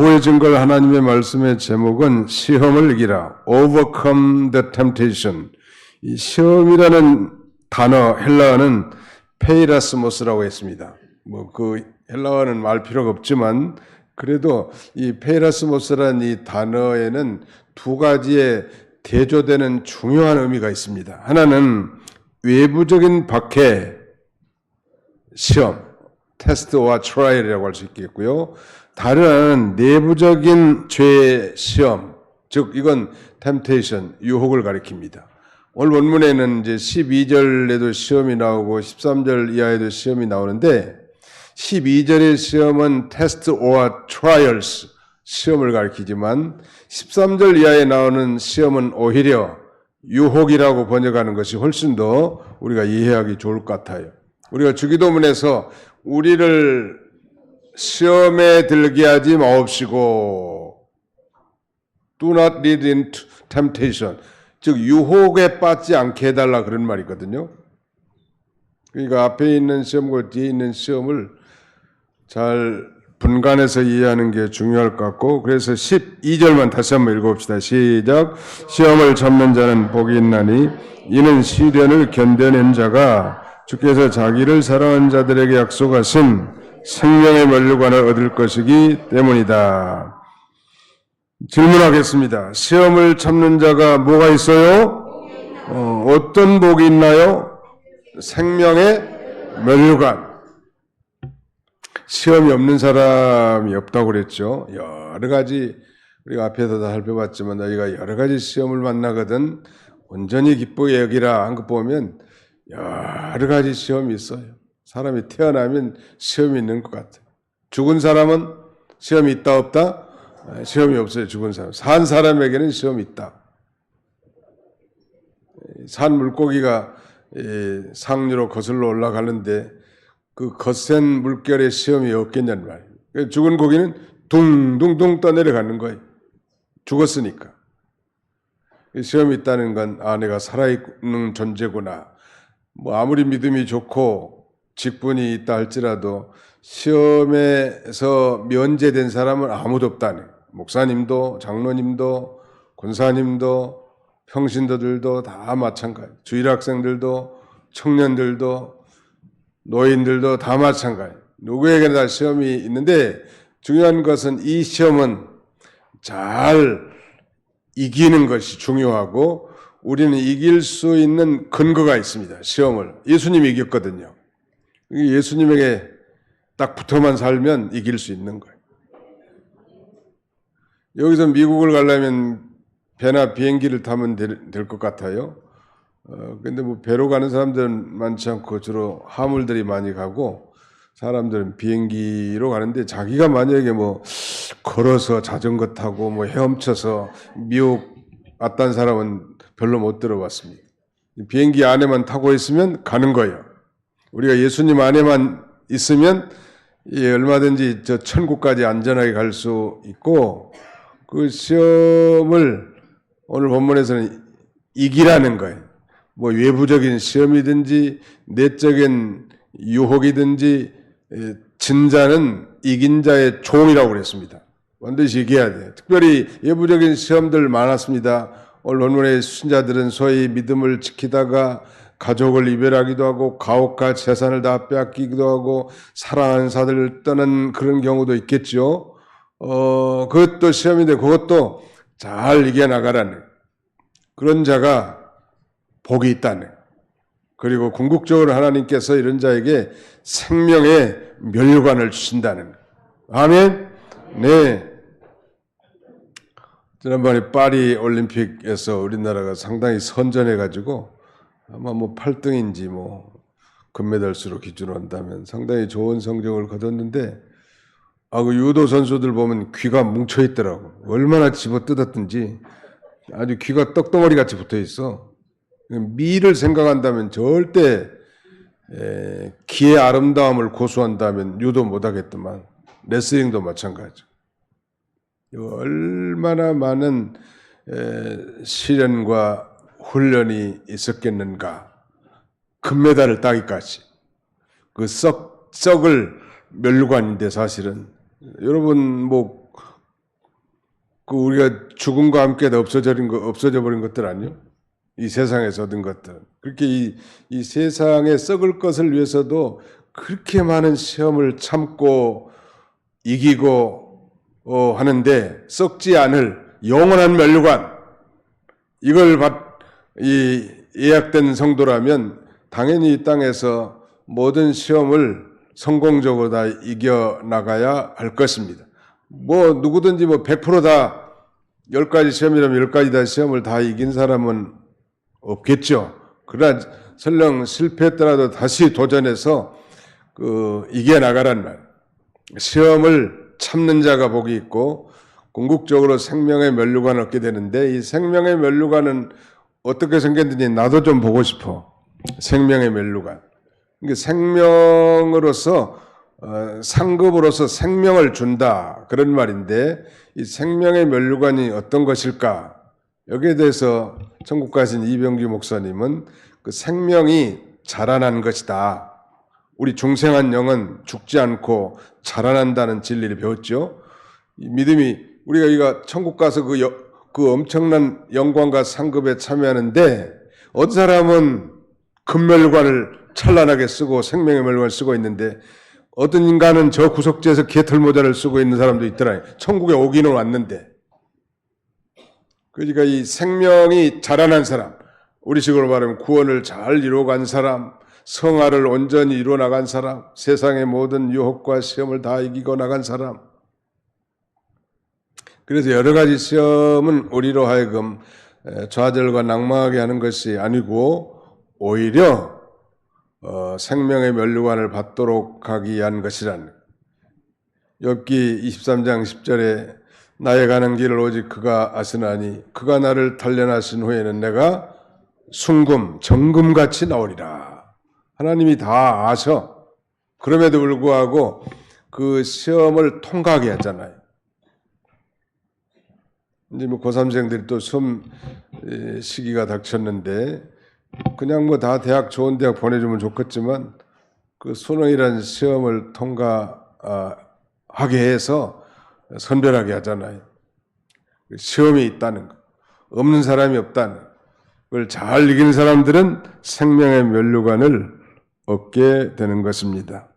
보여진 걸 하나님의 말씀의 제목은 시험을 이기라. Overcome the temptation. 이 시험이라는 단어 헬라어는 페이라스모스라고 했습니다. 그 헬라어는 말 필요가 없지만 그래도 이 페이라스모스라는 이 단어에는 두 가지의 대조되는 중요한 의미가 있습니다. 하나는 외부적인 박해, 시험, 테스트와 트라이얼이라고 할 수 있겠고요. 다른 하나는 내부적인 죄의 시험, 즉 이건 템테이션, 유혹을 가리킵니다. 오늘 본문에는 이제 12절에도 시험이 나오고 13절 이하에도 시험이 나오는데 12절의 시험은 테스트 or trials, 시험을 가리키지만 13절 이하에 나오는 시험은 오히려 유혹이라고 번역하는 것이 훨씬 더 우리가 이해하기 좋을 것 같아요. 우리가 주기도문에서 우리를 시험에 들게 하지 마옵시고 Do not lead into temptation, 즉 유혹에 빠지지 않게 해달라 그런 말이거든요. 그러니까 앞에 있는 시험과 뒤에 있는 시험을 잘 분간해서 이해하는 게 중요할 것 같고, 그래서 12절만 다시 한번 읽어봅시다. 시작. 시험을 참는 자는 복이 있나니 이는 시련을 견뎌낸 자가 주께서 자기를 사랑하는 자들에게 약속하신 생명의 면류관을 얻을 것이기 때문이다. 질문하겠습니다. 시험을 참는 자가 뭐가 있어요? 어떤 복이 있나요? 생명의 면류관. 시험이 없는 사람이 없다고 그랬죠. 여러 가지 우리가 앞에서 다 살펴봤지만 너희가 여러 가지 시험을 만나거든 온전히 기쁘게 여기라 한 것 보면 여러 가지 시험이 있어요. 사람이 태어나면 시험이 있는 것 같아요. 죽은 사람은 시험이 있다 없다? 시험이 없어요. 죽은 사람. 산 사람에게는 시험이 있다. 산 물고기가 상류로 거슬러 올라가는데 그 거센 물결에 시험이 없겠냐는 말이에요. 죽은 고기는 둥둥둥 떠내려가는 거예요. 죽었으니까. 시험이 있다는 건 내가 살아있는 존재구나. 아무리 믿음이 좋고 직분이 있다 할지라도 시험에서 면제된 사람은 아무도 없다네. 목사님도 장로님도 권사님도 평신도들도 다 마찬가지. 주일학생들도 청년들도 노인들도 다 마찬가지. 누구에게나 다 시험이 있는데 중요한 것은 이 시험은 잘 이기는 것이 중요하고 우리는 이길 수 있는 근거가 있습니다. 시험을. 예수님이 이겼거든요. 예수님에게 딱 붙어만 살면 이길 수 있는 거예요. 여기서 미국을 가려면 배나 비행기를 타면 될 것 같아요. 근데 배로 가는 사람들은 많지 않고 주로 화물들이 많이 가고 사람들은 비행기로 가는데 자기가 만약에 걸어서 자전거 타고 헤엄쳐서 미국 왔다는 사람은 별로 못 들어봤습니다. 비행기 안에만 타고 있으면 가는 거예요. 우리가 예수님 안에만 있으면 얼마든지 저 천국까지 안전하게 갈 수 있고 그 시험을 오늘 본문에서는 이기라는 거예요. 외부적인 시험이든지 내적인 유혹이든지 진자는 이긴 자의 종이라고 그랬습니다. 반드시 이겨야 돼요. 특별히 외부적인 시험들 많았습니다. 오늘 본문의 신자들은 소위 믿음을 지키다가 가족을 이별하기도 하고 가옥과 재산을 다 빼앗기기도 하고 사랑하는 사람을 떠난 그런 경우도 있겠죠. 그것도 시험인데 그것도 잘 이겨나가라는 그런 자가 복이 있다는. 그리고 궁극적으로 하나님께서 이런 자에게 생명의 면류관을 주신다는. 아멘. 네. 지난번에 파리 올림픽에서 우리나라가 상당히 선전해가지고 아마 8등인지 금메달수로 기준으로 한다면 상당히 좋은 성적을 거뒀는데 그 유도 선수들 보면 귀가 뭉쳐 있더라고. 얼마나 집어 뜯었든지 아주 귀가 떡덩어리 같이 붙어 있어. 미를 생각한다면 절대 기의 아름다움을 고수한다면 유도 못하겠더만 레슬링도 마찬가지죠. 얼마나 많은 시련과 훈련이 있었겠는가. 금메달을 따기까지. 그 썩을 면류관인데 사실은 여러분 그 우리가 죽음과 함께 없어져 버린 것들 아니요? 이 세상에서 얻은 것들. 그렇게 이 세상에 썩을 것을 위해서도 그렇게 많은 시험을 참고 이기고 하는데 썩지 않을 영원한 면류관, 이걸 예약된 성도라면 당연히 이 땅에서 모든 시험을 성공적으로 다 이겨나가야 할 것입니다. 누구든지 100%다 10가지 시험이라면 10가지 다 시험을 다 이긴 사람은 없겠죠. 그러나 설령 실패했더라도 다시 도전해서 이겨나가란 말. 시험을 참는 자가 복이 있고 궁극적으로 생명의 면류관을 얻게 되는데, 이 생명의 면류관은 어떻게 생겼는지 나도 좀 보고 싶어. 생명의 면류관. 그러니까 생명으로서 상급으로서 생명을 준다, 그런 말인데, 이 생명의 면류관이 어떤 것일까? 여기에 대해서 천국 가신 이병규 목사님은 그 생명이 자라난 것이다. 우리 중생한 영은 죽지 않고 자라난다는 진리를 배웠죠. 이 믿음이, 우리가 천국 가서 그 엄청난 영광과 상급에 참여하는데, 어떤 사람은 금면류관을 찬란하게 쓰고 생명의 면류관을 쓰고 있는데, 어떤 인간은 저 구석지에서 개털 모자를 쓰고 있는 사람도 있더라. 천국에 오기는 왔는데. 그러니까 이 생명이 자라난 사람, 우리식으로 말하면 구원을 잘 이루어간 사람, 성화를 온전히 이루어 나간 사람, 세상의 모든 유혹과 시험을 다 이기고 나간 사람. 그래서 여러 가지 시험은 우리로 하여금 좌절과 낭망하게 하는 것이 아니고 오히려 생명의 면류관을 받도록 하기 위한 것이란. 욥기 23장 10절에 나의 가는 길을 오직 그가 아시나니 그가 나를 단련하신 후에는 내가 순금 정금같이 나오리라. 하나님이 다 아셔. 그럼에도 불구하고 그 시험을 통과하게 하잖아요. 이제 고3생들이 또 시험 시기가 닥쳤는데, 그냥 다 대학, 좋은 대학 보내주면 좋겠지만 그 수능이라는 시험을 통과하게 해서 선별하게 하잖아요. 시험이 있다는 거, 없는 사람이 없다는 걸 잘 이기는 사람들은 생명의 면류관을 얻게 되는 것입니다.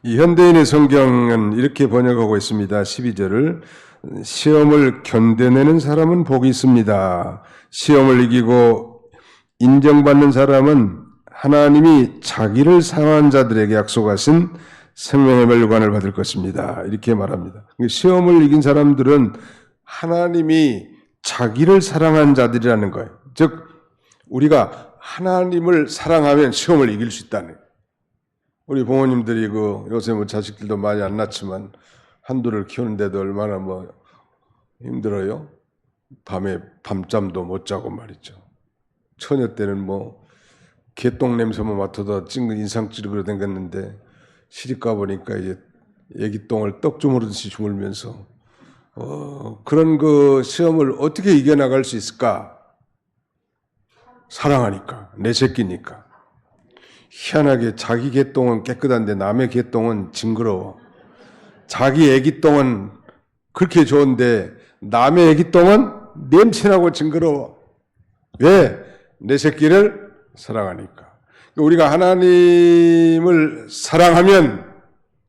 이 현대인의 성경은 이렇게 번역하고 있습니다. 12절을 시험을 견뎌내는 사람은 복이 있습니다. 시험을 이기고 인정받는 사람은 하나님이 자기를 사랑하는 자들에게 약속하신 생명의 면류관을 받을 것입니다. 이렇게 말합니다. 시험을 이긴 사람들은 하나님이 자기를 사랑한 자들이라는 거예요. 즉 우리가 하나님을 사랑하면 시험을 이길 수 있다는 거예요. 우리 부모님들이 요새 자식들도 많이 안 낳지만 한둘을 키우는데도 얼마나 힘들어요. 밤에 밤잠도 못 자고 말이죠. 처녀 때는 개똥 냄새만 맡아도 찡긋 인상 찌르고 댕겼는데, 시집 가보니까 이제 애기 똥을 떡 주무르듯이 주물면서 그런 시험을 어떻게 이겨나갈 수 있을까? 사랑하니까, 내 새끼니까. 희한하게 자기 개똥은 깨끗한데 남의 개똥은 징그러워. 자기 애기 똥은 그렇게 좋은데 남의 애기 똥은 냄새나고 징그러워. 왜? 내 새끼를 사랑하니까. 우리가 하나님을 사랑하면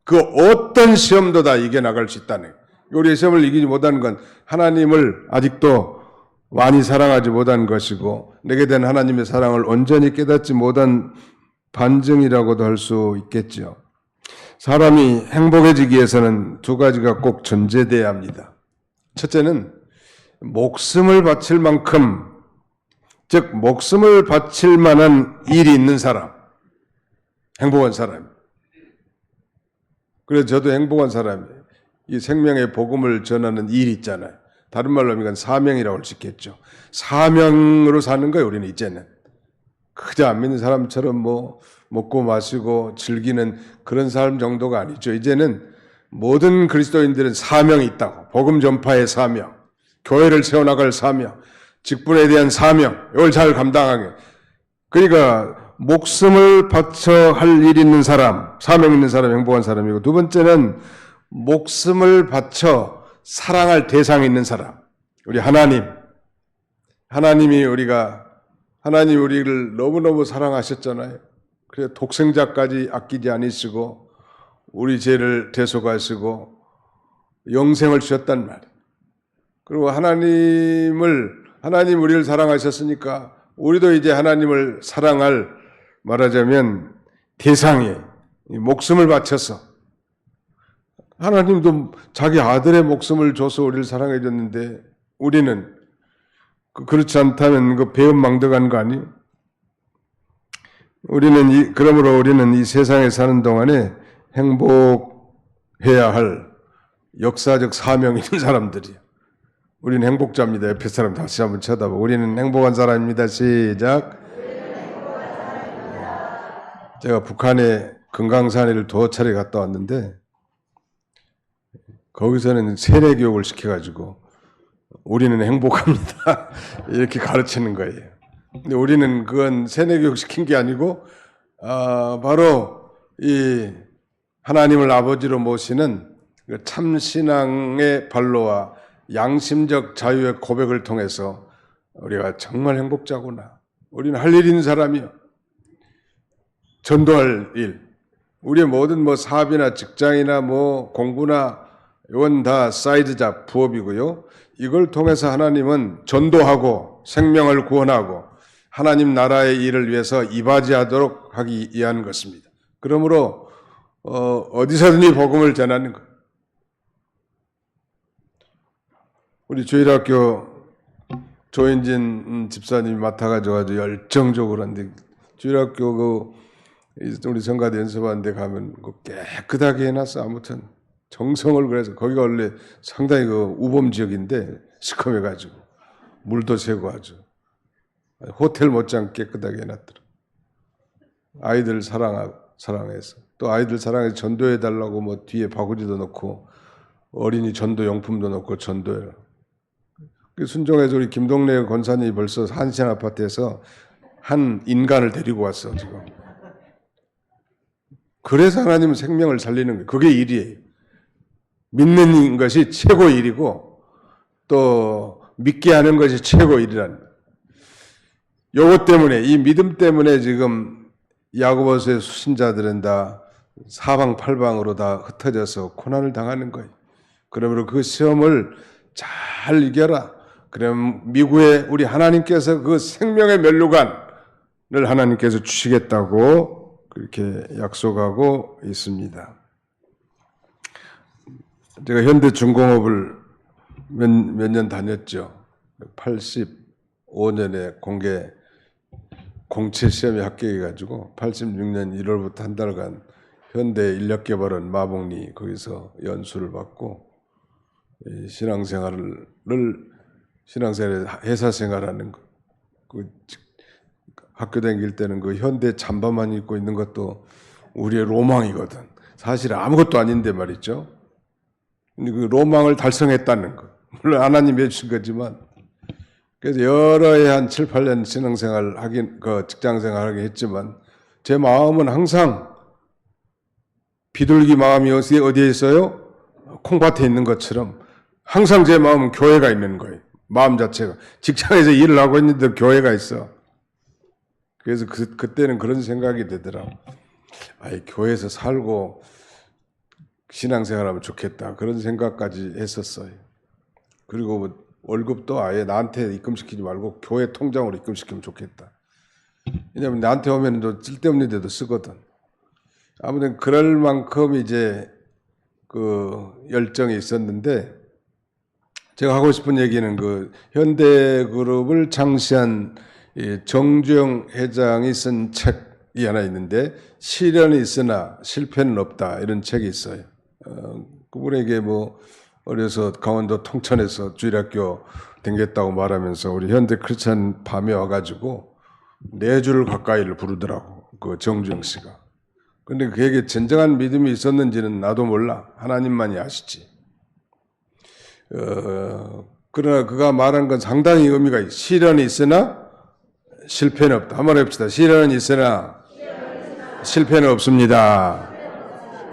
그 어떤 시험도 다 이겨나갈 수 있다네. 우리의 시험을 이기지 못하는 건 하나님을 아직도 많이 사랑하지 못한 것이고, 내게 된 하나님의 사랑을 온전히 깨닫지 못한 반증이라고도 할 수 있겠죠. 사람이 행복해지기 위해서는 두 가지가 꼭 전제돼야 합니다. 첫째는 목숨을 바칠 만큼, 즉 목숨을 바칠 만한 일이 있는 사람, 행복한 사람. 그래서 저도 행복한 사람이에요. 이 생명의 복음을 전하는 일이 있잖아요. 다른 말로 하면 사명이라고 할 수 있겠죠. 사명으로 사는 거예요, 우리는 이제는. 그저 안 믿는 사람처럼 먹고 마시고 즐기는 그런 삶 정도가 아니죠. 이제는 모든 그리스도인들은 사명이 있다고. 복음 전파의 사명, 교회를 세워나갈 사명, 직분에 대한 사명, 이걸 잘 감당하게. 그러니까 목숨을 바쳐 할 일 있는 사람, 사명 있는 사람, 행복한 사람이고, 두 번째는 목숨을 바쳐 사랑할 대상이 있는 사람, 우리 하나님이 하나님 우리를 너무너무 사랑하셨잖아요. 그래서 독생자까지 아끼지 않으시고 우리 죄를 대속하시고 영생을 주셨단 말이에요. 그리고 하나님 우리를 사랑하셨으니까 우리도 이제 하나님을 사랑할, 말하자면 대상에 목숨을 바쳐서, 하나님도 자기 아들의 목숨을 줘서 우리를 사랑해 줬는데 우리는 그렇지 않다면 그 배은망덕한 거 아니에요? 그러므로 우리는 이 세상에 사는 동안에 행복해야 할 역사적 사명이 있는 사람들이에요. 우리는 행복자입니다. 옆에 사람 다시 한번 쳐다보고, 우리는 행복한 사람입니다. 시작. 제가 북한에 금강산을 2차례 갔다 왔는데 거기서는 세례교육을 시켜가지고 우리는 행복합니다. 이렇게 가르치는 거예요. 근데 우리는 그건 세뇌교육 시킨 게 아니고 바로 이 하나님을 아버지로 모시는 참신앙의 발로와 양심적 자유의 고백을 통해서 우리가 정말 행복자구나. 우리는 할 일 있는 사람이요. 전도할 일. 우리의 모든 사업이나 직장이나 공부나 이건 다 사이드 잡, 부업이고요. 이걸 통해서 하나님은 전도하고 생명을 구원하고 하나님 나라의 일을 위해서 이바지하도록 하기 위한 것입니다. 그러므로 어디서든지 복음을 전하는 것. 우리 주일학교 조인진 집사님이 맡아가지고 아주 열정적으로 하는데, 주일학교 우리 성가대 연습하는 데 가면 깨끗하게 해놨어. 아무튼 정성을 그래서 거기가 원래 상당히 우범 지역인데 시커매가지고 물도 새고 아주 호텔 못지않게 깨끗하게 해놨더라. 아이들 사랑해서 또 아이들 사랑해서 전도해달라고 뒤에 바구니도 넣고 어린이 전도 용품도 넣고 전도해라. 순종해서 우리 김동래 권사님이 벌써 한신 아파트에서 한 인간을 데리고 왔어 지금. 그래서 하나님은 생명을 살리는 거예요. 그게 일이에요. 믿는 것이 최고 일이고 또 믿게 하는 것이 최고 일이라는 거예요. 요것 때문에, 이 믿음 때문에 지금 야고보서의 수신자들은 다 사방팔방으로 다 흩어져서 고난을 당하는 거예요. 그러므로 그 시험을 잘 이겨라. 그럼 미국에 우리 하나님께서 그 생명의 면류관을 하나님께서 주시겠다고 그렇게 약속하고 있습니다. 제가 현대중공업을 몇 년 다녔죠. 85년에 공채 시험에 합격해가지고 86년 1월부터 한 달간 현대 인력개발원 마복리 거기서 연수를 받고 신앙생활에 회사 생활하는 거. 학교 다닐 때는 그 현대 잠바만 입고 있는 것도 우리의 로망이거든. 사실 아무것도 아닌데 말이죠. 근데 그 로망을 달성했다는 거. 물론 하나님이 해주신 거지만. 그래서 여러 해 한 7, 8년 신앙생활 직장생활 하긴 했지만 제 마음은 항상 비둘기 마음이 어디에 있어요? 콩밭에 있는 것처럼 항상 제 마음은 교회가 있는 거예요. 마음 자체가. 직장에서 일을 하고 있는데 교회가 있어. 그래서 그때는 그런 생각이 되더라고. 교회에서 살고 신앙생활하면 좋겠다. 그런 생각까지 했었어요. 그리고 월급도 아예 나한테 입금시키지 말고 교회 통장으로 입금시키면 좋겠다. 왜냐하면 나한테 오면 쓸데없는 데도 쓰거든. 아무튼 그럴 만큼 이제 열정이 있었는데, 제가 하고 싶은 얘기는 현대그룹을 창시한 정주영 회장이 쓴 책이 하나 있는데, 시련이 있으나 실패는 없다, 이런 책이 있어요. 그분에게 어려서 강원도 통천에서 주일학교 댕겼다고 말하면서 우리 현대 크리스찬 밤에 와가지고 4줄 가까이를 부르더라고, 그 정주영 씨가. 근데 그에게 진정한 믿음이 있었는지는 나도 몰라. 하나님만이 아시지. 그러나 그가 말한 건 상당히 의미가 있어. 시련이 있으나 실패는 없다. 한번 해봅시다. 시련은 있으나 실패는 없습니다.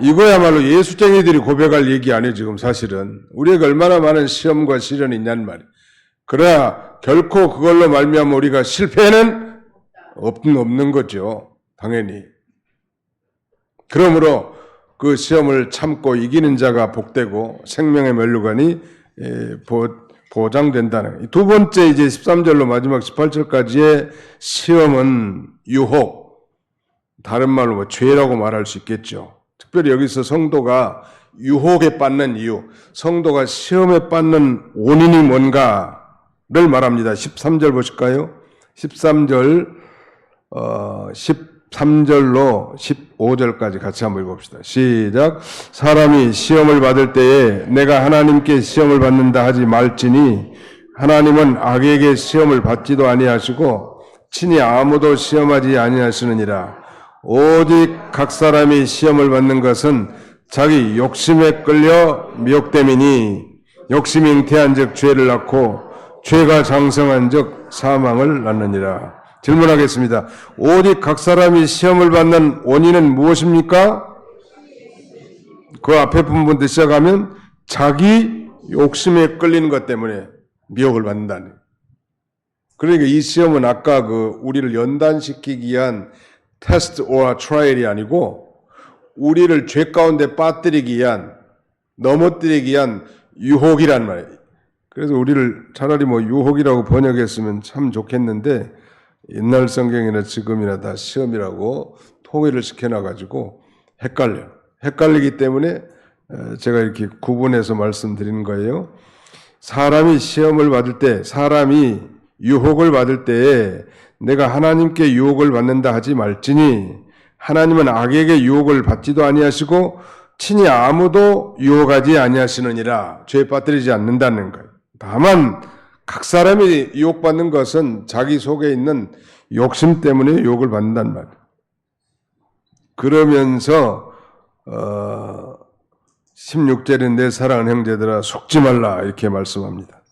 이거야말로 예수쟁이들이 고백할 얘기 아니에요, 지금 사실은. 우리에게 얼마나 많은 시험과 시련이 있냐는 말이에요. 그러나 결코 그걸로 말미암아 우리가 실패는 없는 거죠. 당연히. 그러므로 그 시험을 참고 이기는 자가 복되고 생명의 면류관이 보장된다는 거예요. 두 번째 이제 13절로 마지막 18절까지의 시험은 유혹, 다른 말로 뭐 죄라고 말할 수 있겠죠. 특별히 여기서 성도가 유혹에 빠는 이유, 성도가 시험에 빠는 원인이 뭔가를 말합니다. 13절 보실까요? 13절, 13절로 15절까지 같이 한번 읽어봅시다. 시작. 사람이 시험을 받을 때에 내가 하나님께 시험을 받는다 하지 말지니 하나님은 악에게 시험을 받지도 아니하시고 친히 아무도 시험하지 아니하시느니라. 오직 각 사람이 시험을 받는 것은 자기 욕심에 끌려 미혹됨이니 욕심이 잉태한즉 죄를 낳고 죄가 장성한즉 사망을 낳느니라. 질문하겠습니다. 오직 각 사람이 시험을 받는 원인은 무엇입니까? 그 앞에 부분부터 시작하면 자기 욕심에 끌리는 것 때문에 미혹을 받는다는. 그러니까 이 시험은 아까 우리를 연단시키기 위한 테스트 or 트라이얼이 아니고 우리를 죄 가운데 빠뜨리기 위한, 넘어뜨리기 위한 유혹이란 말이에요. 그래서 우리를 차라리 유혹이라고 번역했으면 참 좋겠는데 옛날 성경이나 지금이나 다 시험이라고 통일을 시켜놔가지고 헷갈리기 때문에 제가 이렇게 구분해서 말씀드리는 거예요. 사람이 시험을 받을 때, 사람이 유혹을 받을 때에 내가 하나님께 유혹을 받는다 하지 말지니 하나님은 악에게 유혹을 받지도 아니하시고 친히 아무도 유혹하지 아니하시느니라. 죄에 빠뜨리지 않는다는 거예요. 다만 각 사람이 유혹받는 것은 자기 속에 있는 욕심 때문에 유혹을 받는단 말이에요. 그러면서 16절에 내 사랑하는 형제들아 속지 말라 이렇게 말씀합니다.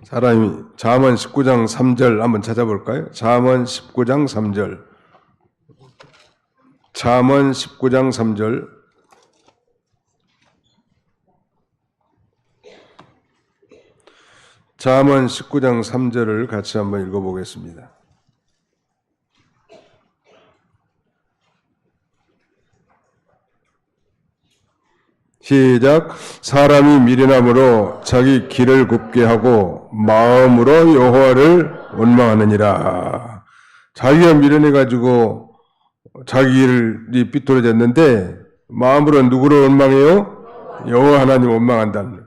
사람이 잠언 19장 3절 한번 찾아볼까요? 잠언 19장 3절. 잠언 19장 3절. 잠언 19장 3절을 같이 한번 읽어보겠습니다. 시작. 사람이 미련함으로 자기 길을 굽게 하고 마음으로 여호와를 원망하느니라. 자기가 미련해가지고 자기 길이 삐뚤어졌는데 마음으로 누구를 원망해요? 여호와 하나님 원망한다는.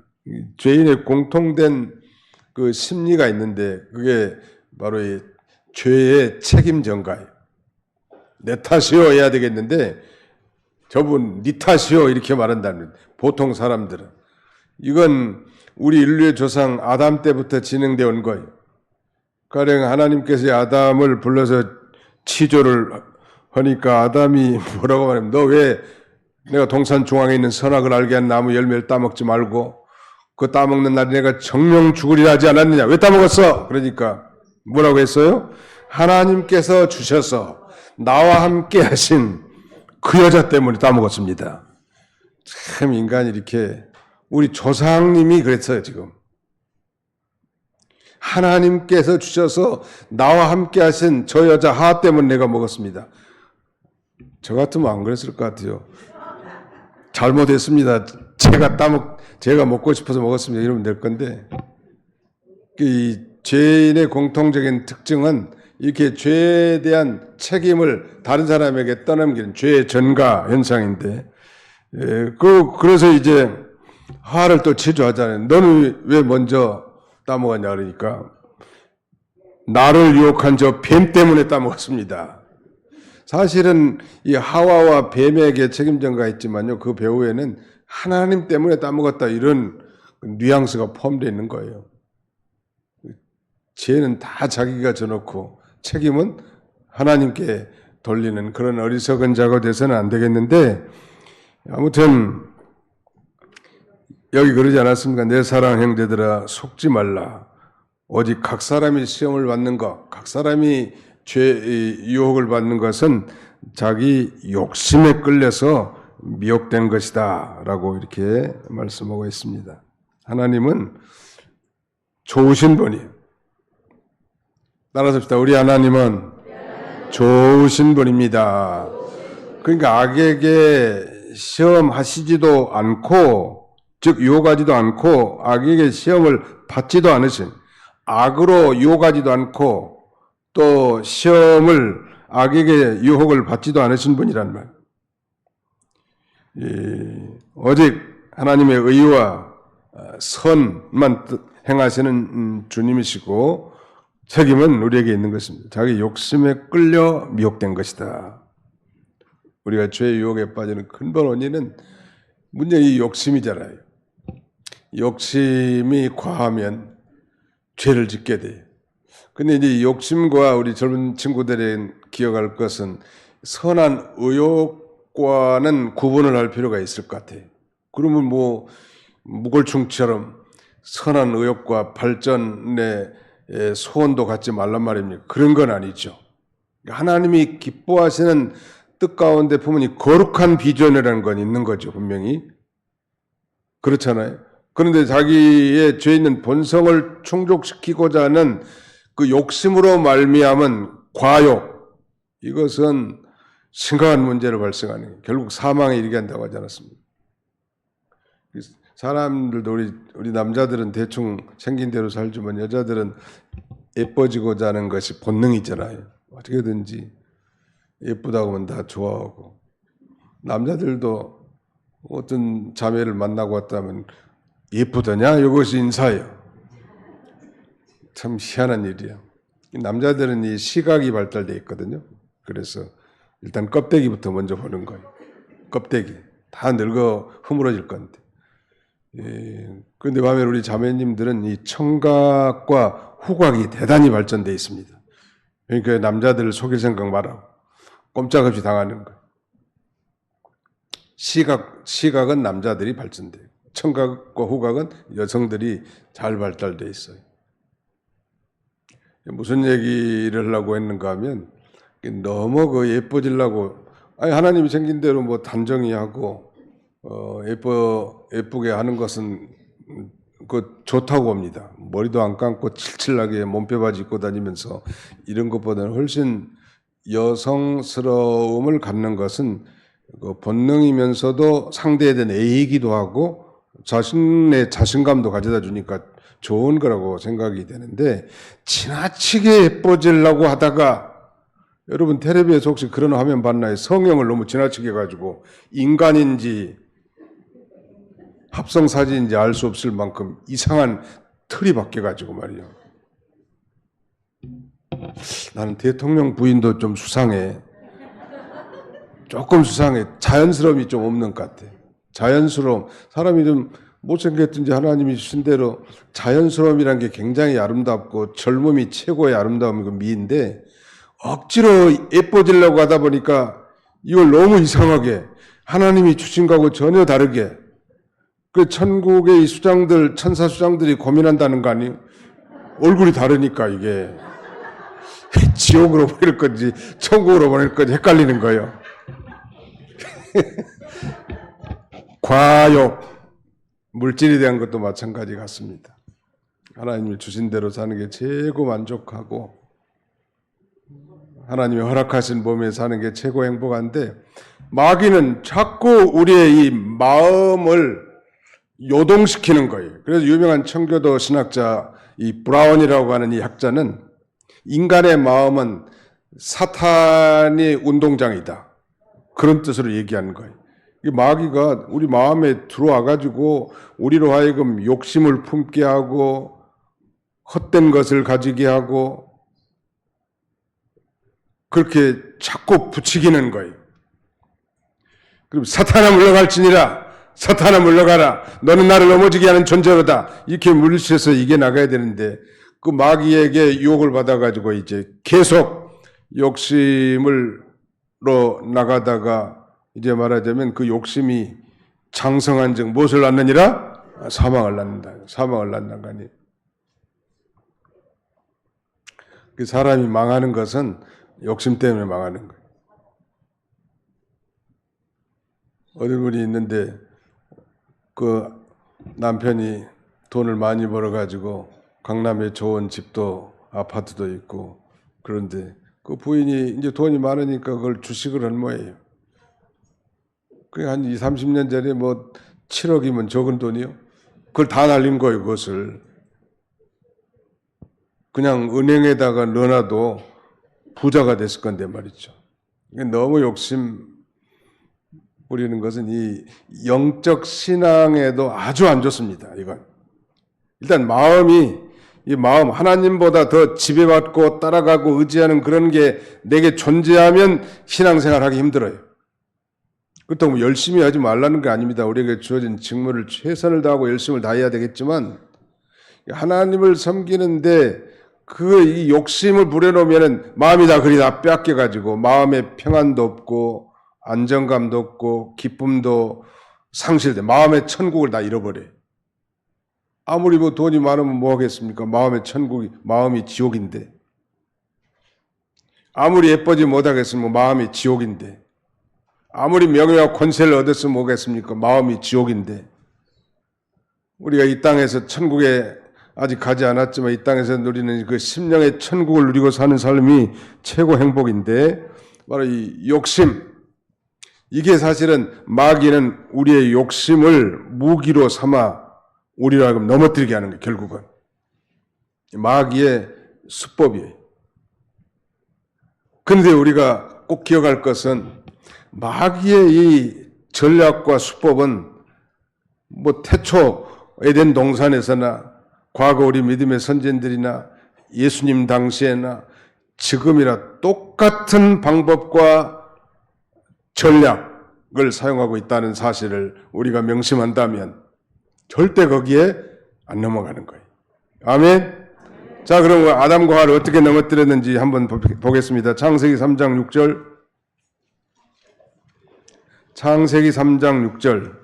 죄인의 공통된 그 심리가 있는데 그게 바로 이 죄의 책임 전가예요. 내 탓이요 해야 되겠는데 저분 네 탓이요 이렇게 말한다는. 보통 사람들은 이건 우리 인류의 조상 아담 때부터 진행되어 온 거예요. 가령 하나님께서 아담을 불러서 치조를 하니까 아담이 뭐라고 말하면 너 왜 내가 동산 중앙에 있는 선악을 알게 한 나무 열매를 따먹지 말고 그 따먹는 날에 내가 정령 죽으리라 하지 않았느냐. 왜 따먹었어? 그러니까 뭐라고 했어요? 하나님께서 주셔서 나와 함께 하신 그 여자 때문에 따먹었습니다. 참 인간이 이렇게 우리 조상님이 그랬어요. 지금 하나님께서 주셔서 나와 함께 하신 저 여자 하하 때문에 내가 먹었습니다. 저 같으면 안 그랬을 것 같아요. 잘못했습니다. 제가 먹고 싶어서 먹었습니다. 이러면 될 건데 이 죄인의 공통적인 특징은 이렇게 죄에 대한 책임을 다른 사람에게 떠넘기는 죄의 전가 현상인데 그래서 이제 화를 또 치조하잖아요. 너는 왜 먼저 따먹었냐 그러니까 나를 유혹한 저 뱀 때문에 따먹었습니다. 사실은 이 하와와 뱀에게 책임전가 있지만요. 그 배후에는 하나님 때문에 따먹었다 이런 뉘앙스가 포함되어 있는 거예요. 죄는 다 자기가 져놓고 책임은 하나님께 돌리는 그런 어리석은 자가 돼서는 안 되겠는데 아무튼 여기 그러지 않았습니까? 내 사랑하는 형제들아 속지 말라. 오직 각 사람이 시험을 받는 것, 각 사람이 유혹을 받는 것은 자기 욕심에 끌려서 미혹된 것이다 라고 이렇게 말씀하고 있습니다. 하나님은 좋으신 분이에요. 따라서 합시다. 우리 하나님은 좋으신 분입니다. 그러니까 악에게 시험하시지도 않고, 즉 유혹하지도 않고 악에게 시험을 받지도 않으신, 악으로 유혹하지도 않고 또 시험을 악에게 유혹을 받지도 않으신 분이란 말. 오직 하나님의 의와 선만 행하시는 주님이시고 책임은 우리에게 있는 것입니다. 자기 욕심에 끌려 미혹된 것이다. 우리가 죄의 유혹에 빠지는 근본 원인은 문제는 이 욕심이잖아요. 욕심이 과하면 죄를 짓게 돼요. 근데 이제 욕심과 우리 젊은 친구들이 기억할 것은 선한 의욕과는 구분을 할 필요가 있을 것 같아요. 그러면 뭐 무골충처럼 선한 의욕과 발전의 소원도 갖지 말란 말입니까? 그런 건 아니죠. 하나님이 기뻐하시는 뜻 가운데 보면 이 거룩한 비전이라는 건 있는 거죠, 분명히. 그렇잖아요. 그런데 자기의 죄 있는 본성을 충족시키고자 하는 그 욕심으로 말미암은 과욕, 이것은 심각한 문제를 발생하는 거예요. 결국 사망에 이르게 한다고 하지 않았습니까? 사람들도 우리 남자들은 대충 생긴 대로 살지만 여자들은 예뻐지고자 하는 것이 본능이잖아요. 어떻게든지 예쁘다고 하면 다 좋아하고, 남자들도 어떤 자매를 만나고 왔다면 예쁘더냐? 이것이 인사예요. 참 희한한 일이야. 남자들은 이 시각이 발달되어 있거든요. 그래서 일단 껍데기부터 먼저 보는 거예요. 껍데기. 다 늙어 흐물어질 건데. 그런데 반면 우리 자매님들은 이 청각과 후각이 대단히 발전되어 있습니다. 그러니까 남자들을 속일 생각 말하고 꼼짝없이 당하는 거예요. 시각은 남자들이 발전돼요. 청각과 후각은 여성들이 잘 발달되어 있어요. 무슨 얘기를 하려고 했는가 하면 너무 예뻐지려고, 하나님이 생긴 대로 뭐 단정히 하고 예쁘게 하는 것은 그 좋다고 봅니다. 머리도 안 감고 칠칠하게 몸빼바지 입고 다니면서 이런 것보다는 훨씬 여성스러움을 갖는 것은 그 본능이면서도 상대에 대한 애이기도 하고 자신의 자신감도 가져다 주니까 좋은 거라고 생각이 되는데, 지나치게 예뻐지려고 하다가, 여러분 텔레비에서 혹시 그런 화면 봤나요? 성형을 너무 지나치게 해가지고 인간인지 합성사진인지 알 수 없을 만큼 이상한 틀이 바뀌어가지고 말이요. 나는 대통령 부인도 좀 수상해. 조금 수상해. 자연스러움이 좀 없는 것 같아. 자연스러움. 사람이 좀 못생겼든지 하나님이 주신 대로 자연스러움이란 게 굉장히 아름답고 젊음이 최고의 아름다움이고 미인데, 억지로 예뻐지려고 하다 보니까 이걸 너무 이상하게 하나님이 주신 거하고 전혀 다르게, 그 천국의 이 수장들, 천사 수장들이 고민한다는 거 아니에요? 얼굴이 다르니까 이게 지옥으로 보낼 건지 천국으로 보낼 건지 헷갈리는 거예요. 과욕, 물질에 대한 것도 마찬가지 같습니다. 하나님이 주신 대로 사는 게 최고 만족하고 하나님이 허락하신 몸에 사는 게 최고 행복한데, 마귀는 자꾸 우리의 이 마음을 요동시키는 거예요. 그래서 유명한 청교도 신학자 이 브라운이라고 하는 이 학자는 인간의 마음은 사탄의 운동장이다, 그런 뜻으로 얘기하는 거예요. 마귀가 우리 마음에 들어와 가지고 우리로 하여금 욕심을 품게 하고 헛된 것을 가지게 하고 그렇게 자꾸 부추기는 거예요. 그럼 사탄아 물러갈지니라, 사탄아 물러가라, 너는 나를 넘어지게 하는 존재로다, 이렇게 물리쳐서 이게 나가야 되는데, 그 마귀에게 유혹을 받아가지고 이제 계속 욕심으로 나가다가 이제 말하자면 그 욕심이 장성한 즉 무엇을 낳느니라? 사망을 낳는다. 사망을 낳는다니. 그 사람이 망하는 것은 욕심 때문에 망하는 거예요. 어느 분이 있는데 그 남편이 돈을 많이 벌어가지고 강남에 좋은 집도 아파트도 있고 그런데 그 부인이 이제 돈이 많으니까 그걸 주식을 한 모양이에요. 그게 한 20, 30년 전에 뭐 7억이면 적은 돈이요. 그걸 다 날린 거예요, 그것을. 그냥 은행에다가 넣어놔도 부자가 됐을 건데 말이죠. 너무 욕심 부리는 것은 이 영적 신앙에도 아주 안 좋습니다. 이건 일단 이 마음 하나님보다 더 지배받고 따라가고 의지하는 그런 게 내게 존재하면 신앙생활하기 힘들어요. 그렇다고 뭐 열심히 하지 말라는 게 아닙니다. 우리에게 주어진 직무를 최선을 다하고 열심을 다해야 되겠지만 하나님을 섬기는데 이 욕심을 부려놓으면 마음이 다 그리 다 뺏겨가지고 마음에 평안도 없고 안정감도 없고 기쁨도 상실돼 마음의 천국을 다 잃어버려요. 아무리 뭐 돈이 많으면 뭐 하겠습니까? 마음이 지옥인데. 아무리 예뻐지 못하겠으면 마음이 지옥인데. 아무리 명예와 권세를 얻었으면 뭐겠습니까? 마음이 지옥인데. 우리가 이 땅에서 천국에 아직 가지 않았지만 이 땅에서 누리는 그 심령의 천국을 누리고 사는 삶이 최고 행복인데 바로 이 욕심, 이게 사실은 마귀는 우리의 욕심을 무기로 삼아 우리를 하여금 넘어뜨리게 하는 거예요. 결국은 마귀의 수법이에요. 그런데 우리가 꼭 기억할 것은 마귀의 이 전략과 수법은 뭐 태초 에덴 동산에서나 과거 우리 믿음의 선진들이나 예수님 당시에나 지금이나 똑같은 방법과 전략을 사용하고 있다는 사실을 우리가 명심한다면 절대 거기에 안 넘어가는 거예요. 아멘. 자, 그럼 아담과 하와를 어떻게 넘어뜨렸는지 한번 보겠습니다. 창세기 3장 6절. 창세기 3장 6절.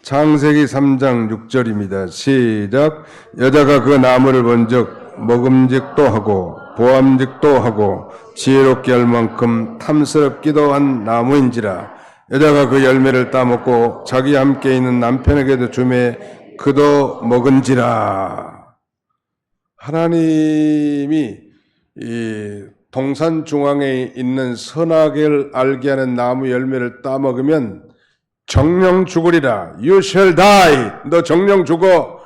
창세기 3장 6절입니다. 시작. 여자가 그 나무를 본즉 먹음직도 하고 보암직도 하고 지혜롭게 할 만큼 탐스럽기도 한 나무인지라. 여자가 그 열매를 따먹고 자기 함께 있는 남편에게도 주매 그도 먹은지라. 하나님이 이 동산 중앙에 있는 선악을 알게 하는 나무 열매를 따먹으면 정령 죽으리라. You shall die. 너 정령 죽어.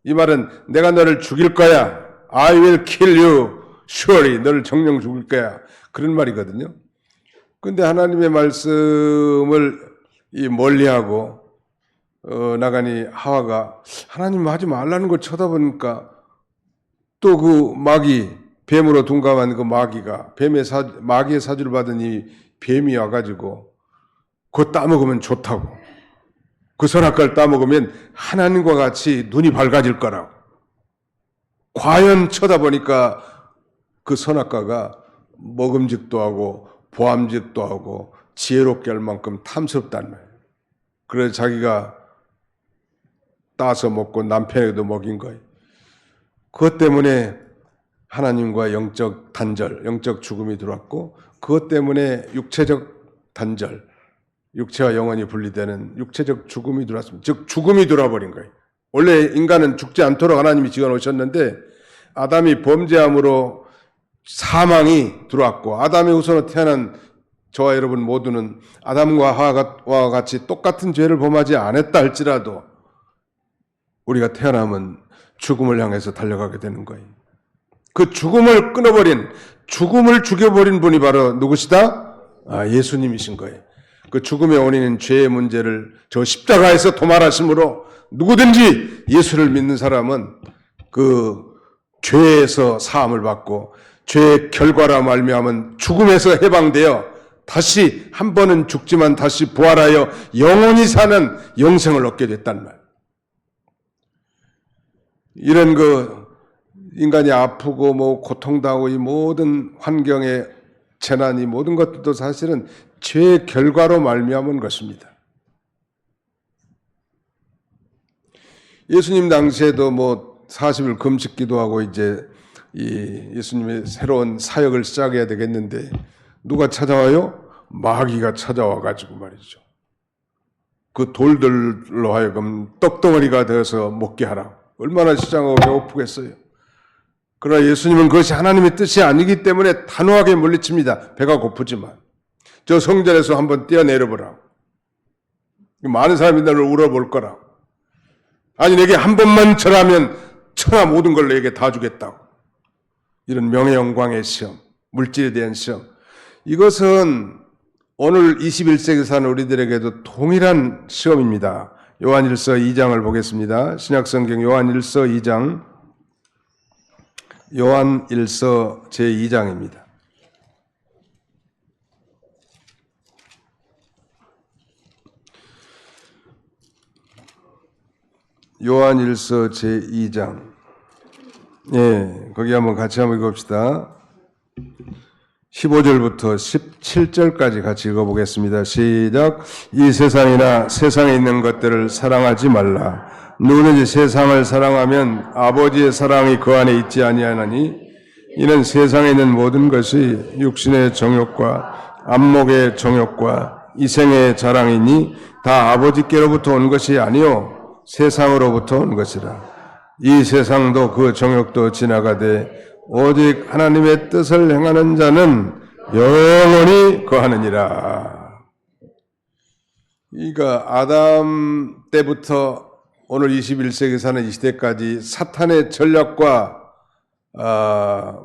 이 말은 내가 너를 죽일 거야. I will kill you. Surely. 너를 정령 죽일 거야. 그런 말이거든요. 근데 하나님의 말씀을 멀리하고 나가니 하와가 하나님 하지 말라는 걸 쳐다보니까 또 그 마귀, 뱀으로 둔감한 그 마귀가 마귀의 사주를 받은 이 뱀이 와가지고 그거 따먹으면 좋다고. 그 선악과를 따먹으면 하나님과 같이 눈이 밝아질 거라고. 과연 쳐다보니까 그 선악과가 먹음직도 하고 보암직도 하고 지혜롭게 할 만큼 탐스럽다는 말이에요. 그래서 자기가 따서 먹고 남편에게도 먹인 거예요. 그것 때문에 하나님과 영적 단절, 영적 죽음이 들어왔고 그것 때문에 육체적 단절, 육체와 영혼이 분리되는 육체적 죽음이 들어왔습니다. 즉 죽음이 들어와버린 거예요. 원래 인간은 죽지 않도록 하나님이 지어놓으셨는데 아담이 범죄함으로 사망이 들어왔고 아담의 후손으로 태어난 저와 여러분 모두는 아담과 하와와 같이 똑같은 죄를 범하지 않았다 할지라도 우리가 태어나면 죽음을 향해서 달려가게 되는 거예요. 그 죽음을 끊어버린, 죽음을 죽여버린 분이 바로 누구시다? 예수님이신 거예요. 그 죽음의 원인인 죄의 문제를 저 십자가에서 도말하심으로 누구든지 예수를 믿는 사람은 그 죄에서 사함을 받고 죄의 결과라 말미암은 죽음에서 해방되어 다시 한 번은 죽지만 다시 부활하여 영원히 사는 영생을 얻게 됐단 말. 이런 인간이 아프고 고통당하고 이 모든 환경의 재난이 모든 것들도 사실은 죄의 결과로 말미암은 것입니다. 예수님 당시에도 40일 금식 기도하고 이제 예수님의 새로운 사역을 시작해야 되겠는데 누가 찾아와요? 마귀가 찾아와 가지고 말이죠. 그 돌들로 하여금 떡덩어리가 되어서 먹게 하라. 얼마나 시장하고 배고프겠어요. 그러나 예수님은 그것이 하나님의 뜻이 아니기 때문에 단호하게 물리칩니다. 배가 고프지만. 저 성전에서 한번 뛰어내려보라. 많은 사람이 나를 울어볼 거라. 아니 내게 한 번만 절하면 천하 모든 걸 내게 다 주겠다고. 이런 명예 영광의 시험, 물질에 대한 시험. 이것은 오늘 21세기 사는 우리들에게도 동일한 시험입니다. 요한일서 2장을 보겠습니다. 신약성경 요한일서 2장, 요한일서 제2장입니다. 요한일서 제2장. 예, 거기 한번 같이 한번 읽읍시다. 15절부터 17절까지 같이 읽어보겠습니다. 시작. 이 세상이나 세상에 있는 것들을 사랑하지 말라. 누구든지 세상을 사랑하면 아버지의 사랑이 그 안에 있지 아니하나니 이는 세상에 있는 모든 것이 육신의 정욕과 안목의 정욕과 이생의 자랑이니 다 아버지께로부터 온 것이 아니요 세상으로부터 온 것이라. 이 세상도 그 정욕도 지나가되 오직 하나님의 뜻을 행하는 자는 영원히 거하느니라. 그러니까 아담 때부터 오늘 21세기 사는 이 시대까지 사탄의 전략과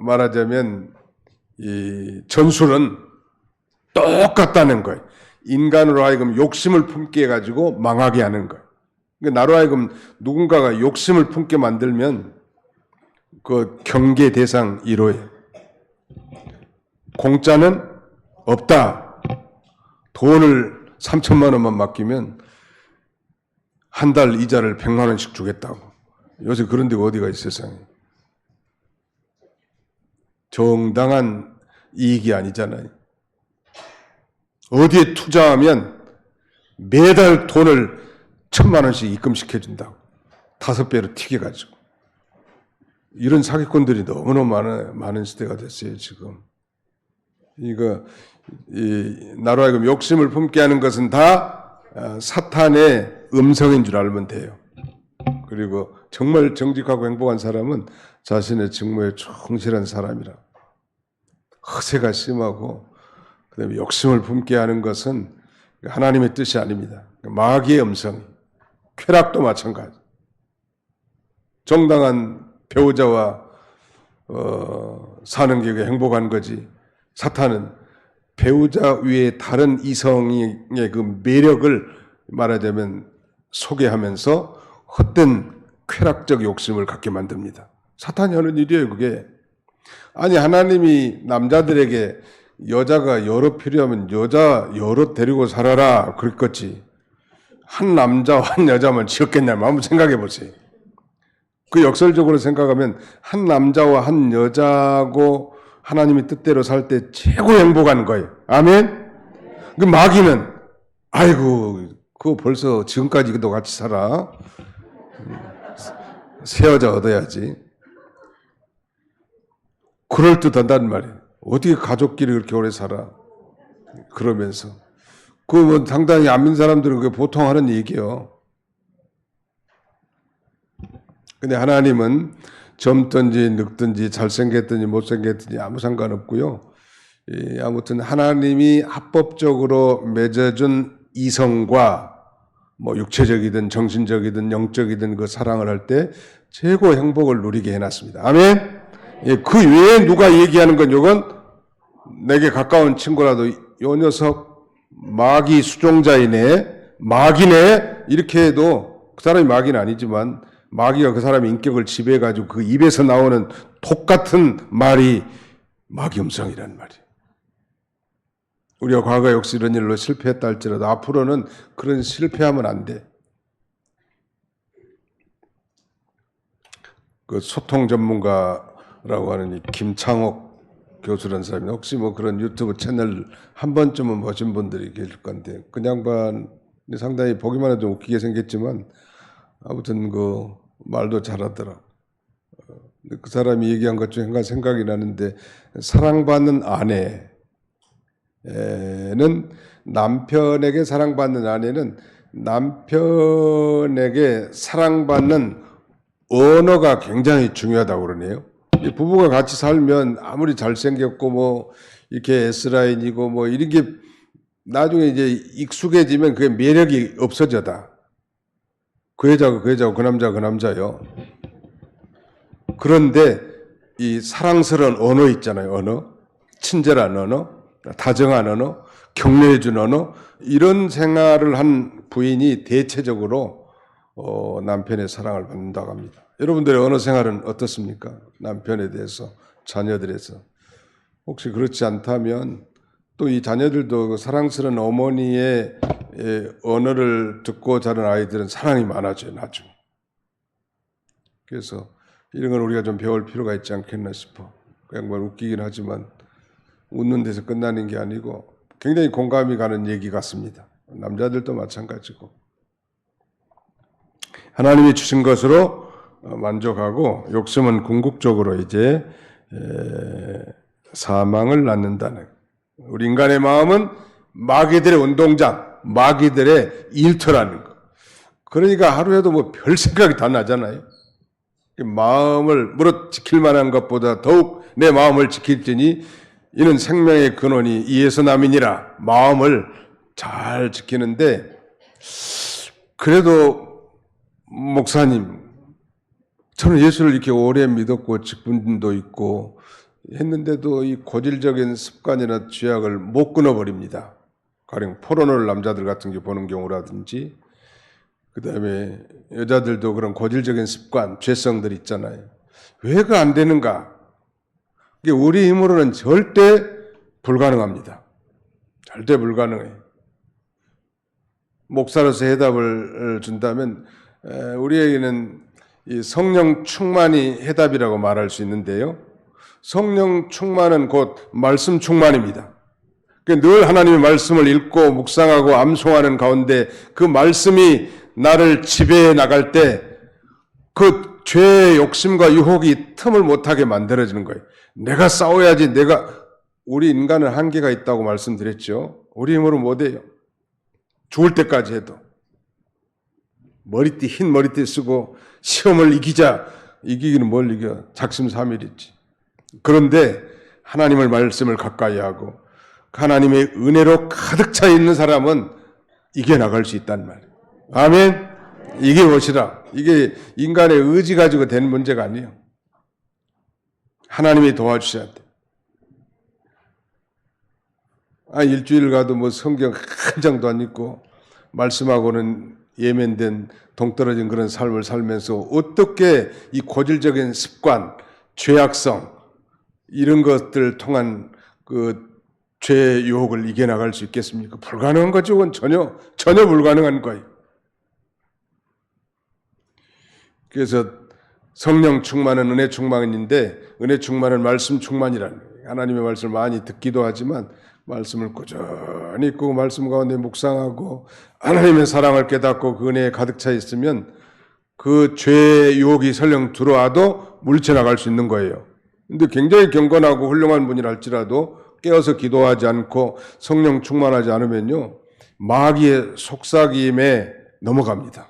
말하자면 이 전술은 똑같다는 거예요. 인간으로 하여금 욕심을 품게 해가지고 망하게 하는 거예요. 그러니까 나로 하여금 누군가가 욕심을 품게 만들면 그 경계 대상 1호에 공짜는 없다. 돈을 3천만 원만 맡기면 한 달 이자를 100만 원씩 주겠다고. 요새 그런 데가 어디가 있어 세상에. 정당한 이익이 아니잖아요. 어디에 투자하면 매달 돈을 1,000만 원씩 입금시켜준다고. 5배로 튀겨가지고. 이런 사기꾼들이 너무너무 많은 시대가 됐어요, 지금. 이거, 나로 하여금 욕심을 품게 하는 것은 다 사탄의 음성인 줄 알면 돼요. 그리고 정말 정직하고 행복한 사람은 자신의 직무에 충실한 사람이라. 허세가 심하고, 그 다음에 욕심을 품게 하는 것은 하나님의 뜻이 아닙니다. 마귀의 음성, 쾌락도 마찬가지. 정당한 배우자와 사는 게 행복한 거지. 사탄은 배우자 위에 다른 이성의 그 매력을 말하자면 소개하면서 헛된 쾌락적 욕심을 갖게 만듭니다. 사탄이 하는 일이에요, 그게. 아니, 하나님이 남자들에게 여자가 여러 필요하면 여자 여러 데리고 살아라 그랬겠지. 한 남자와 한 여자만 지었겠냐면 한번 생각해 보세요. 그 역설적으로 생각하면 한 남자와 한 여자고 하나님의 뜻대로 살 때 최고 행복한 거예요. 아멘? 그 마귀는 아이고 그거 벌써 지금까지도 같이 살아. 새 여자 얻어야지. 그럴듯하단 말이에요. 어떻게 가족끼리 그렇게 오래 살아? 그러면서. 그 뭐 상당히 안 믿는 사람들은 그게 보통 하는 얘기예요. 근데 하나님은 젊든지 늙든지 잘생겼든지 못생겼든지 아무 상관없고요. 아무튼 하나님이 합법적으로 맺어준 이성과 뭐 육체적이든 정신적이든 영적이든 그 사랑을 할 때 최고 행복을 누리게 해놨습니다. 아멘? 그 외에 누가 얘기하는 건 이건 내게 가까운 친구라도 요 녀석 마귀 수종자이네, 마귀네 이렇게 해도 그 사람이 마귀는 아니지만 마귀가 그 사람의 인격을 지배해가지고 그 입에서 나오는 독 같은 말이 마귀 음성이란 말이에요. 우리가 과거 역시 이런 일로 실패했다 할지라도 앞으로는 그런 실패하면 안 돼. 그 소통 전문가라고 하는 이 김창옥 교수라는 사람이 혹시 뭐 그런 유튜브 채널 한 번쯤은 보신 분들이 계실 건데 그 양반이 상당히 보기만 해도 웃기게 생겼지만 아무튼 그 말도 잘하더라. 그 사람이 얘기한 것 중에 한 가지 생각이 나는데, 사랑받는 남편에게 사랑받는 아내는 남편에게 사랑받는 언어가 굉장히 중요하다고 그러네요. 이 부부가 같이 살면 아무리 잘생겼고 뭐 이렇게 S라인이고 뭐 이런 게 나중에 이제 익숙해지면 그게 매력이 없어져다. 그 여자고 그 여자고 그 남자고 그 남자요. 그런데 이 사랑스러운 언어 있잖아요. 언어. 친절한 언어, 다정한 언어, 격려해준 언어, 이런 생활을 한 부인이 대체적으로 남편의 사랑을 받는다고 합니다. 여러분들의 언어 생활은 어떻습니까? 남편에 대해서, 자녀들에서. 혹시 그렇지 않다면 또 이 자녀들도 사랑스러운 어머니의 언어를 듣고 자란 아이들은 사랑이 많아져요, 나중에. 그래서 이런 건 우리가 좀 배울 필요가 있지 않겠나 싶어. 그냥 뭐 웃기긴 하지만 웃는 데서 끝나는 게 아니고 굉장히 공감이 가는 얘기 같습니다. 남자들도 마찬가지고. 하나님이 주신 것으로 만족하고 욕심은 궁극적으로 이제 사망을 낳는다는. 우리 인간의 마음은 마귀들의 운동장, 마귀들의 일터라는 거. 그러니까 하루에도 뭐 별 생각이 다 나잖아요. 마음을 무릇 지킬 만한 것보다 더욱 내 마음을 지킬지니 이는 생명의 근원이 이에서 남이니라. 마음을 잘 지키는데, 그래도 목사님, 저는 예수를 이렇게 오래 믿었고 직분도 있고 했는데도 이 고질적인 습관이나 죄악을 못 끊어버립니다. 가령 포르노를 남자들 같은 게 보는 경우라든지, 그 다음에 여자들도 그런 고질적인 습관, 죄성들 있잖아요. 왜 그 안 되는가? 이게 우리 힘으로는 절대 불가능합니다. 절대 불가능해요. 목사로서 해답을 준다면 우리에게는 이 성령 충만이 해답이라고 말할 수 있는데요. 성령 충만은 곧 말씀 충만입니다. 늘 하나님의 말씀을 읽고 묵상하고 암송하는 가운데 그 말씀이 나를 지배해 나갈 때 그 죄의 욕심과 유혹이 틈을 못하게 만들어지는 거예요. 내가 싸워야지. 우리 인간은 한계가 있다고 말씀드렸죠. 우리 힘으로 못해요. 죽을 때까지 해도. 흰 머리띠 쓰고 시험을 이기기는 뭘 이겨. 작심삼일이지. 그런데 하나님의 말씀을 가까이 하고 하나님의 은혜로 가득 차 있는 사람은 이겨나갈 수 있단 말이에요. 아멘. 이게 무엇이라. 이게 인간의 의지 가지고 되는 문제가 아니에요. 하나님이 도와주셔야 돼. 일주일 가도 뭐 성경 한 장도 안 읽고 말씀하고는 예면된 동떨어진 그런 삶을 살면서 어떻게 이 고질적인 습관, 죄악성 이런 것들을 통한 그 죄의 유혹을 이겨나갈 수 있겠습니까? 불가능한 거죠. 그건 전혀 불가능한 거예요. 그래서 성령 충만은 은혜 충만인데 은혜 충만은 말씀 충만이라는 거예요. 하나님의 말씀을 많이 듣기도 하지만 말씀을 꾸준히 읽고 말씀 가운데 묵상하고 하나님의 사랑을 깨닫고 그 은혜에 가득 차 있으면 그 죄의 유혹이 설령 들어와도 물리쳐 나갈 수 있는 거예요. 근데 굉장히 경건하고 훌륭한 분이라 할지라도 깨어서 기도하지 않고 성령 충만하지 않으면요, 마귀의 속삭임에 넘어갑니다.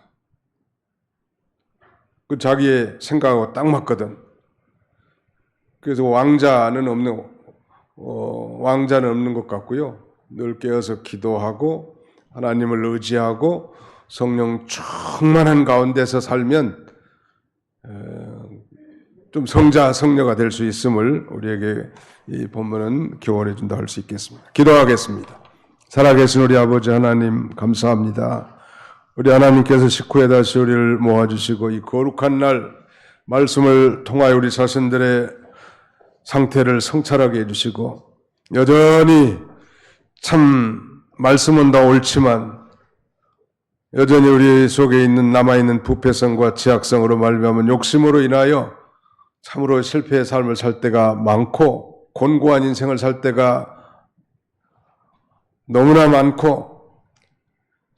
그 자기의 생각하고 딱 맞거든. 그래서 왕자는 없는 것 같고요. 늘 깨어서 기도하고 하나님을 의지하고 성령 충만한 가운데서 살면 좀 성녀가 될 수 있음을 우리에게 이 본문은 교훈해 준다 할 수 있겠습니다. 기도하겠습니다. 살아계신 우리 아버지 하나님 감사합니다. 우리 하나님께서 식후에 다시 우리를 모아주시고 이 거룩한 날 말씀을 통하여 우리 자신들의 상태를 성찰하게 해주시고 여전히 참 말씀은 다 옳지만 여전히 우리 속에 있는 남아있는 부패성과 지악성으로 말미암은 욕심으로 인하여 참으로 실패의 삶을 살 때가 많고 곤고한 인생을 살 때가 너무나 많고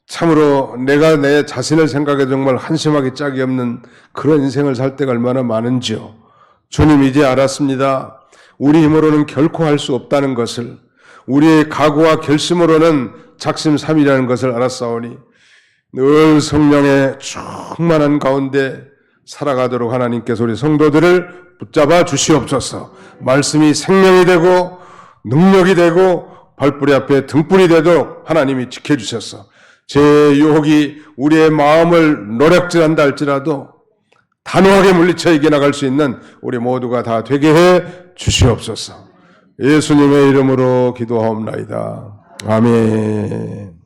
참으로 내가 내 자신을 생각해 정말 한심하기 짝이 없는 그런 인생을 살 때가 얼마나 많은지요. 주님, 이제 알았습니다. 우리 힘으로는 결코 할 수 없다는 것을, 우리의 각오와 결심으로는 작심삼일이라는 것을 알았사오니 늘 성령의 충만한 가운데 살아가도록 하나님께서 우리 성도들을 붙잡아 주시옵소서. 말씀이 생명이 되고 능력이 되고 발뿌리 앞에 등불이 되도록 하나님이 지켜주셔서 제 유혹이 우리의 마음을 노략질한다 할지라도 단호하게 물리쳐 이겨나갈 수 있는 우리 모두가 다 되게 해 주시옵소서. 예수님의 이름으로 기도하옵나이다. 아멘.